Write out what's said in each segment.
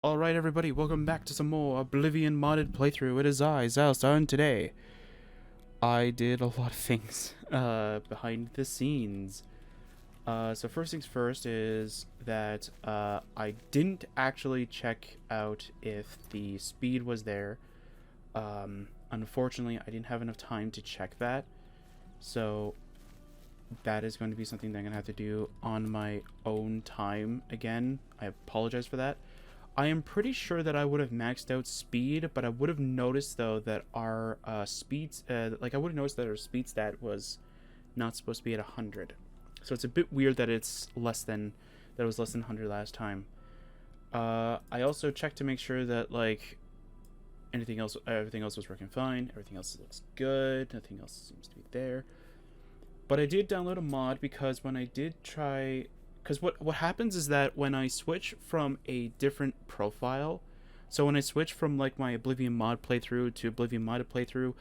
Alright everybody, welcome back to some more Oblivion modded playthrough. It is I, Xilestar, and today I did a lot of things behind the scenes. So first things first is that I didn't actually check out if the speed was there. Unfortunately, I didn't have enough time to check that. So that is going to be something that I'm going to have to do on my own time again. I apologize for that. I am pretty sure that I would have maxed out speed, but I would have noticed though that our speeds, I would have noticed that our speed stat was not supposed to be at 100. So it's a bit weird that it's less than, that it was less than 100 last time. I also checked to make sure that like everything else was working fine. Everything else looks good. Nothing else seems to be there. But I did download a mod because when I did try, because what happens is that when I switch from a different profile, so when I switch from like my Oblivion mod playthrough to Oblivion modded playthrough,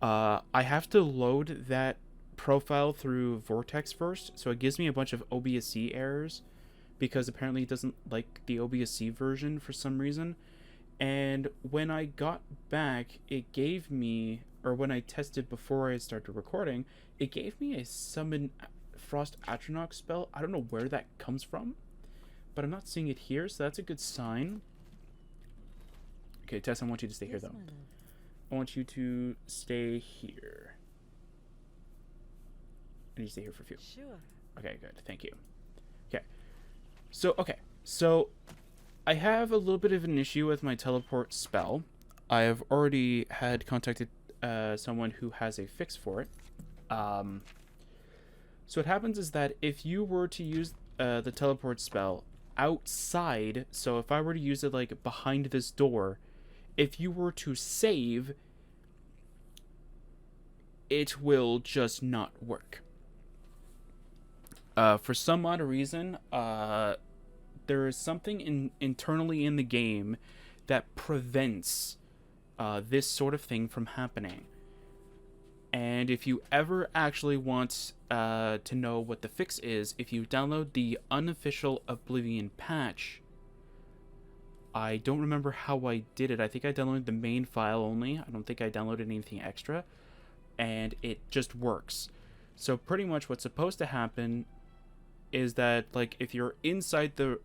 I have to load that profile through Vortex first, so it gives me a bunch of OBSC errors because apparently it doesn't like the OBSC version for some reason. And when I got back, it gave me, or when I tested before I started recording, it gave me a summon Frost Atronach spell. I don't know where that comes from, but I'm not seeing it here, so that's a good sign. Okay, Tess, I want you to stay here, though. I want you to stay here. I need to stay here for a few. Sure. Okay, good. Thank you. Okay. So I have a little bit of an issue with my teleport spell. I have already had contacted someone who has a fix for it. So what happens is that if you were to use the teleport spell outside, so if I were to use it like behind this door, if you were to save, it will just not work. For some odd reason, there is something internally in the game that prevents this sort of thing from happening. And if you ever actually want to know what the fix is, if you download the unofficial Oblivion patch, I don't remember how I did it. I think I downloaded the main file only. I don't think I downloaded anything extra. And it just works. So pretty much what's supposed to happen is that like if you're inside the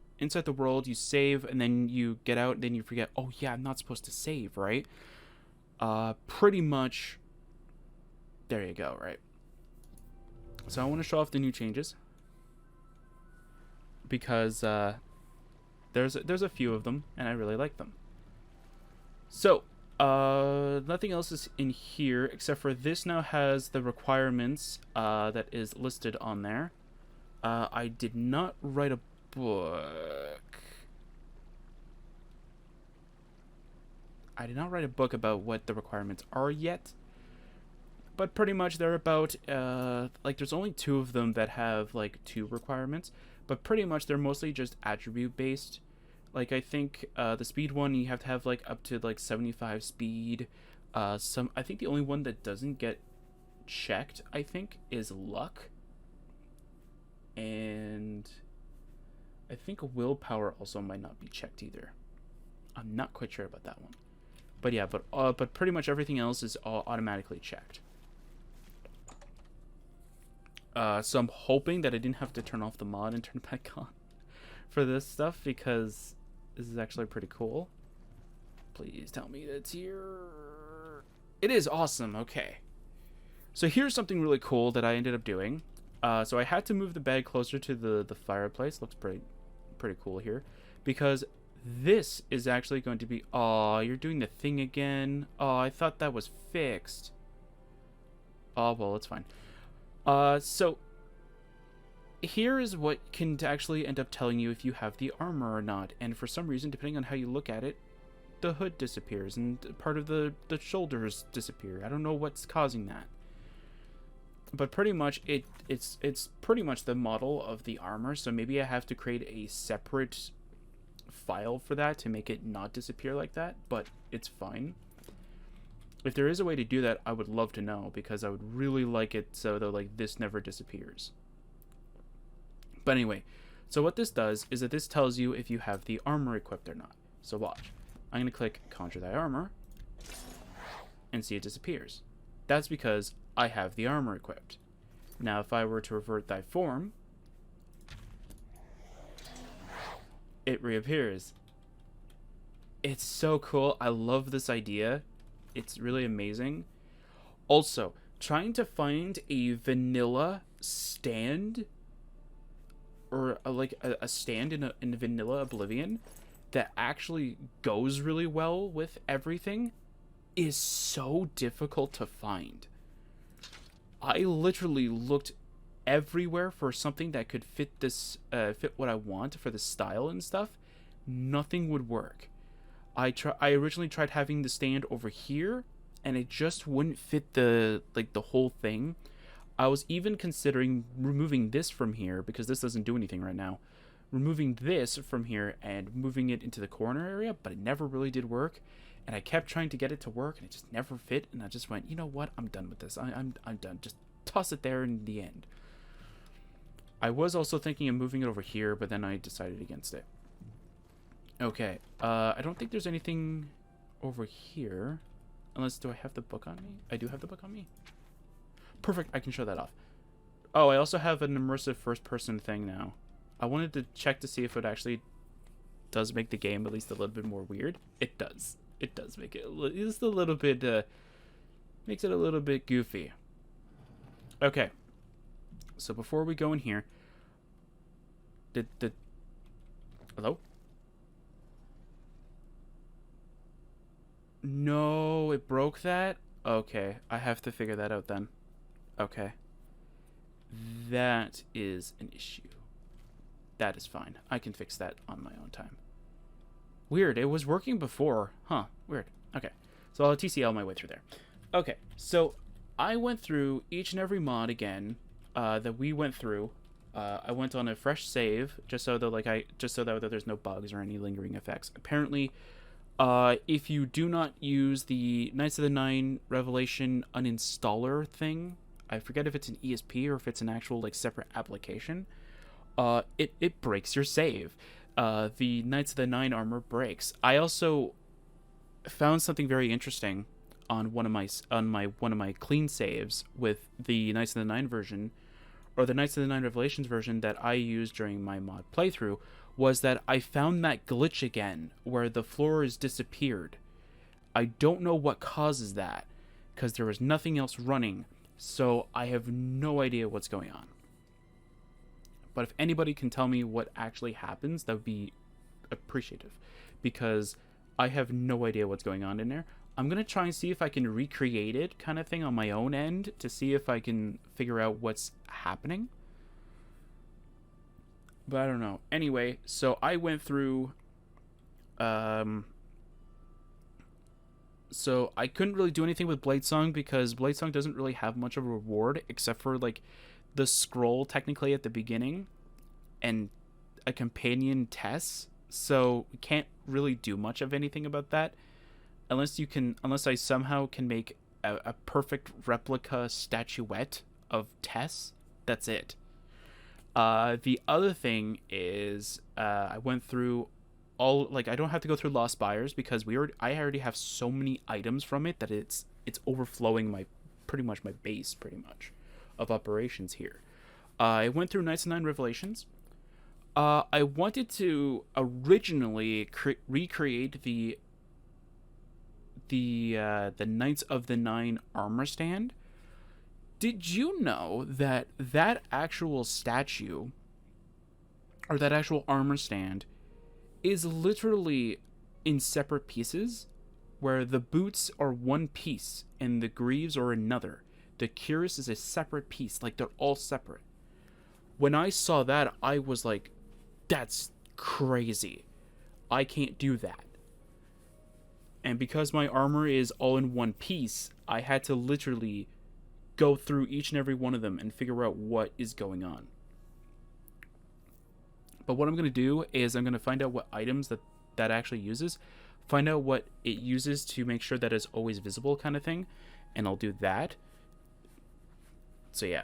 world, you save and then you get out and then you forget, oh yeah, I'm not supposed to save, right? Pretty much there you go, right? So I want to show off the new changes because there's a few of them and I really like them. So nothing else is in here except for this now has the requirements that is listed on there. I did not write a book. I did not write a book about what the requirements are yet. But pretty much they're about, like there's only 2 of them that have like 2 requirements. But pretty much they're mostly just attribute based. Like I think the speed one you have to have like up to like 75 speed. I think the only one that doesn't get checked, I think, is luck. And I think willpower also might not be checked either. I'm not quite sure about that one. But yeah, but pretty much everything else is all automatically checked. So I'm hoping that I didn't have to turn off the mod and turn it back on for this stuff because this is actually pretty cool. Please tell me that's here. It is awesome. Okay. So here's something really cool that I ended up doing. So I had to move the bed closer to the fireplace. Looks pretty cool here because this is actually going to be... Oh, you're doing the thing again. Oh, I thought that was fixed. Oh, well, it's fine. So here is what can actually end up telling you if you have the armor or not. And for some reason, depending on how you look at it, the hood disappears and part of the shoulders disappear. I don't know what's causing that. But pretty much it's pretty much the model of the armor. So maybe I have to create a separate file for that to make it not disappear like that. But it's fine. If there is a way to do that, I would love to know because I would really like it so that like this never disappears. But anyway, so what this does is that this tells you if you have the armor equipped or not. So watch. I'm going to click Conjure Thy Armor, and see it disappears. That's because I have the armor equipped. Now, if I were to revert thy form, it reappears. It's so cool. I love this idea. It's really amazing. Also, trying to find a vanilla stand, or a stand in vanilla Oblivion that actually goes really well with everything is so difficult to find. I literally looked everywhere for something that could fit fit what I want for the style and stuff. Nothing would work. I originally tried having the stand over here, and it just wouldn't fit the whole thing. I was even considering removing this from here, because this doesn't do anything right now. Removing this from here and moving it into the corner area, but it never really did work. And I kept trying to get it to work, and it just never fit. And I just went, you know what? I'm done with this. I'm done. Just toss it there in the end. I was also thinking of moving it over here, but then I decided against it. Okay. I don't think there's anything over here. Unless, do I have the book on me? I do have the book on me. Perfect. I can show that off. Oh, I also have an immersive first-person thing now. I wanted to check to see if it actually does make the game at least a little bit more weird. It does. It does make it just a little bit, makes it a little bit goofy. Okay. So before we go in here, hello? No, it broke that? Okay, I have to figure that out then. Okay. That is an issue. That is fine. I can fix that on my own time. Weird, it was working before. Huh, weird. Okay, so I'll TCL my way through there. Okay, so I went through each and every mod again that we went through. I went on a fresh save just so that there's no bugs or any lingering effects. Apparently, if you do not use the Knights of the Nine Revelation uninstaller thing, I forget if it's an ESP or if it's an actual separate application, it breaks your save. The Knights of the Nine armor breaks. I also found something very interesting on one of my clean saves with the Knights of the Nine version, or the Knights of the Nine Revelations version that I used during my mod playthrough, was that I found that glitch again where the floor has disappeared. I don't know what causes that, because there was nothing else running, so I have no idea what's going on. But if anybody can tell me what actually happens, that would be appreciative, because I have no idea what's going on in there. I'm going to try and see if I can recreate it kind of thing on my own end to see if I can figure out what's happening. But I don't know. Anyway, so I went through... So I couldn't really do anything with Bladesong because Bladesong doesn't really have much of a reward except for the scroll technically at the beginning and a companion Tess. So we can't really do much of anything about that unless I somehow can make a perfect replica statuette of Tess. That's it. The other thing is I went through all I don't have to go through Lost Spires because I already have so many items from it that it's overflowing pretty much my base of operations here. I went through Knights of the Nine Revelations. I wanted to originally recreate the Knights of the Nine armor stand. Did you know that actual statue or that actual armor stand is literally in separate pieces, where the boots are one piece and the greaves are another? The cuirass is a separate piece, they're all separate. When I saw that, I was like, that's crazy. I can't do that. And because my armor is all in one piece, I had to literally go through each and every one of them and figure out what is going on. But what I'm going to do is I'm going to find out what items that actually uses, find out what it uses to make sure that it's always visible kind of thing, and I'll do that. So yeah.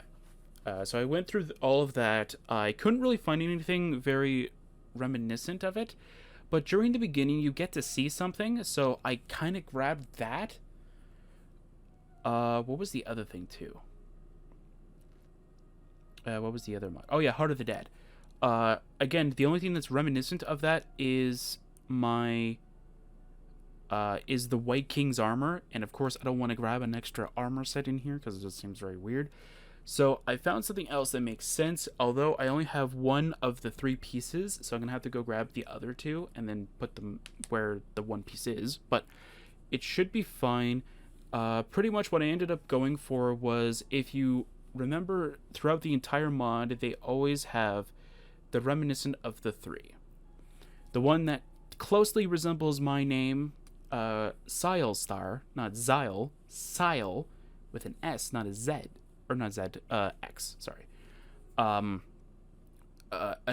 So I went through all of that. I couldn't really find anything very reminiscent of it, But during the beginning, you get to see something, so I kind of grabbed that. What was the other thing, too? What was the other mod? Oh, yeah, Heart of the Dead. Again, the only thing that's reminiscent of that is my... is the White King's armor. And, of course, I don't want to grab an extra armor set in here, because it just seems very weird. So I found something else that makes sense, although I only have one of the 3 pieces, so I'm going to have to go grab the other 2 and then put them where the one piece is, but it should be fine. Pretty much what I ended up going for was, if you remember, throughout the entire mod, they always have the reminiscent of the 3. The one that closely resembles my name, Xilestar, not Xile, Xile, with an S, not a Z. Or not Z, X, sorry. An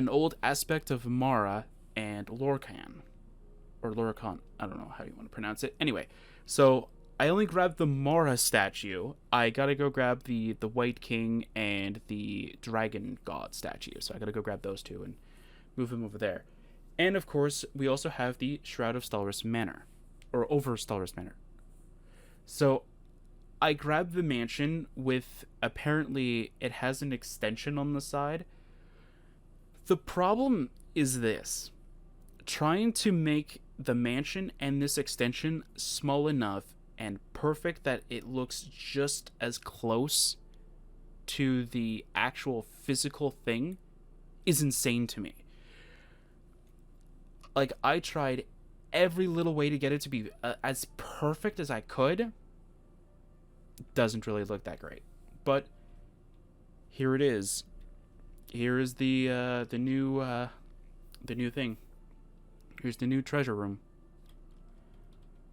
old aspect of Mara and Lorcan. Or Lorcan, I don't know how you want to pronounce it. Anyway, so I only grabbed the Mara statue. I gotta go grab the White King and the Dragon God statue. So I gotta go grab those 2 and move them over there. And of course, we also have the Shroud of Stalris Manor. Or over Stalris Manor. So I grabbed the mansion with, apparently, it has an extension on the side. The problem is this. Trying to make the mansion and this extension small enough and perfect that it looks just as close to the actual physical thing is insane to me. Like, I tried every little way to get it to be as perfect as I could. Doesn't really look that great, but here it is. Here is the new thing. Here's the new treasure room.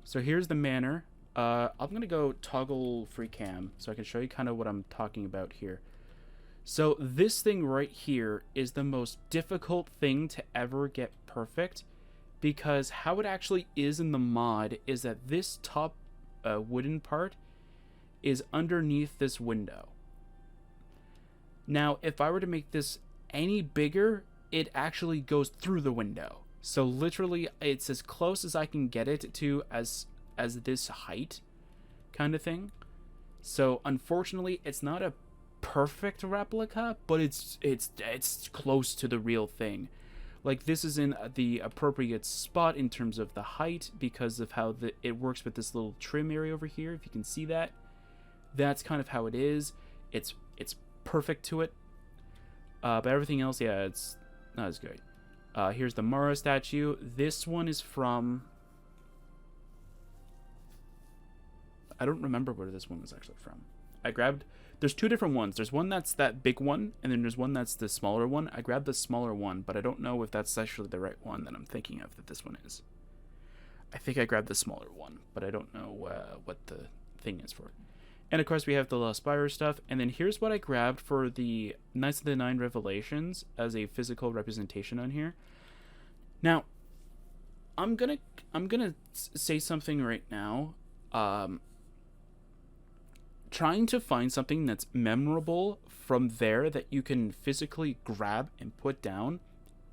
So here's the manor. I'm gonna go toggle free cam so I can show you kind of what I'm talking about here. So this thing right here is the most difficult thing to ever get perfect, because how it actually is in the mod is that this top wooden part is underneath this window. Now, if I were to make this any bigger, it actually goes through the window. So literally, it's as close as I can get it to as this height kind of thing. So unfortunately, it's not a perfect replica, but it's close to the real thing. Like, this is in the appropriate spot in terms of the height because of how it works with this little trim area over here, if you can see that. That's kind of how it is. It's perfect to it. But everything else, yeah, it's not as good. Here's the Mara statue. This one is from... I don't remember where this one is actually from. I grabbed... There's 2 different ones. There's one that's that big one, and then there's one that's the smaller one. I grabbed the smaller one, but I don't know if that's actually the right one that I'm thinking of that this one is. I think I grabbed the smaller one, but I don't know what the thing is for it. And of course we have the Lost Spire stuff, and then here's what I grabbed for the Knights of the Nine Revelations as a physical representation on here. Now, I'm gonna say something right now. Trying to find something that's memorable from there that you can physically grab and put down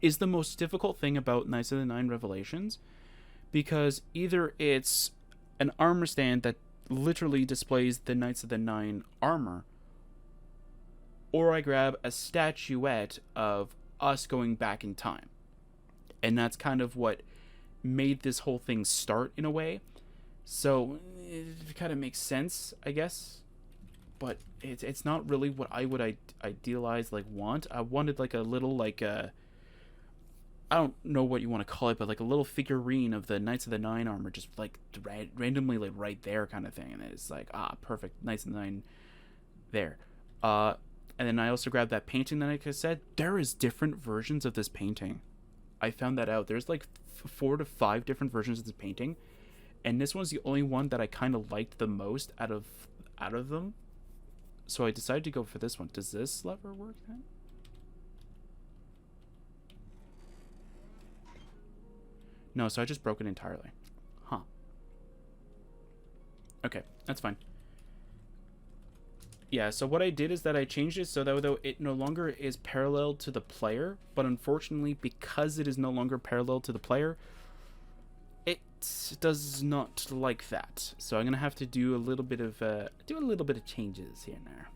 is the most difficult thing about Knights of the Nine Revelations, because either it's an armor stand that literally displays the Knights of the Nine armor, or I grab a statuette of us going back in time. And that's kind of what made this whole thing start in a way. So it kind of makes sense, I guess. But it's not really what I would idealize, like, want. I wanted like a little, like a... I don't know what you want to call it, but like a little figurine of the Knights of the Nine armor, just like randomly like right there kind of thing. And it's like, perfect, Knights of the Nine there. And then I also grabbed that painting that, like I said, there is different versions of this painting. I found that out. There's like 4 to 5 different versions of this painting, and this one's the only one that I kind of liked the most out of them. So I decided to go for this one. Does this lever work then? No, so I just broke it entirely. Huh. Okay, that's fine. Yeah, so what I did is that I changed it so that though it no longer is parallel to the player, but unfortunately, because it is no longer parallel to the player, does not like that. So I'm gonna have to do a little bit of changes here and there.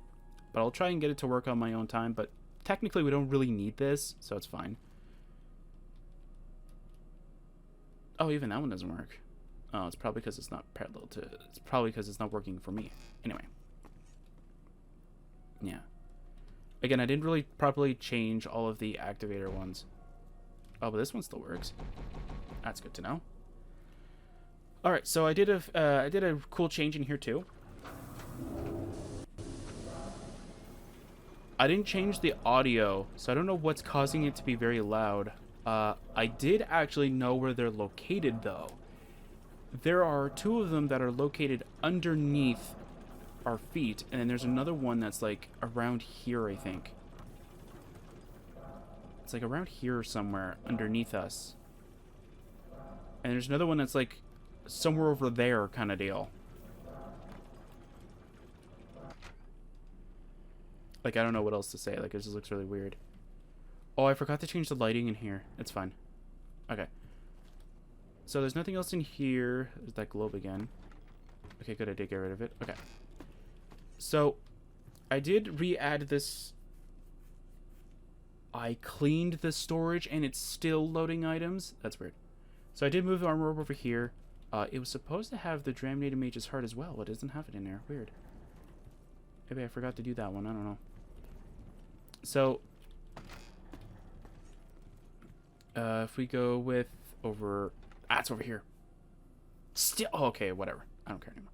But I'll try and get it to work on my own time. But technically, we don't really need this, so it's fine. Oh, even that one doesn't work. Oh, it's probably because it's not parallel to... It's probably because it's not working for me. Anyway. Yeah. Again, I didn't really properly change all of the activator ones. Oh, but this one still works. That's good to know. Alright, so I did a cool change in here too. I didn't change the audio, so I don't know what's causing it to be very loud. I did actually know where they're located, though. There are two of them that are located underneath our feet, and then there's another one that's, like, around here, I think. It's, like, around here somewhere, underneath us. And there's another one that's, like, somewhere over there kind of deal. Like, I don't know what else to say. Like, it just looks really weird. Oh, I forgot to change the lighting in here. It's fine. Okay. So there's nothing else in here. There's that globe again. Okay, good. I did get rid of it. Okay. So, I did re-add this. I cleaned the storage, and it's still loading items. That's weird. So I did move the armor over here. It was supposed to have the Draminated Mage's Heart as well, but it doesn't have it in there. Weird. Maybe I forgot to do that one. I don't know. So, if we go with over... Ah, it's over here. Still... Oh, okay, whatever. I don't care anymore.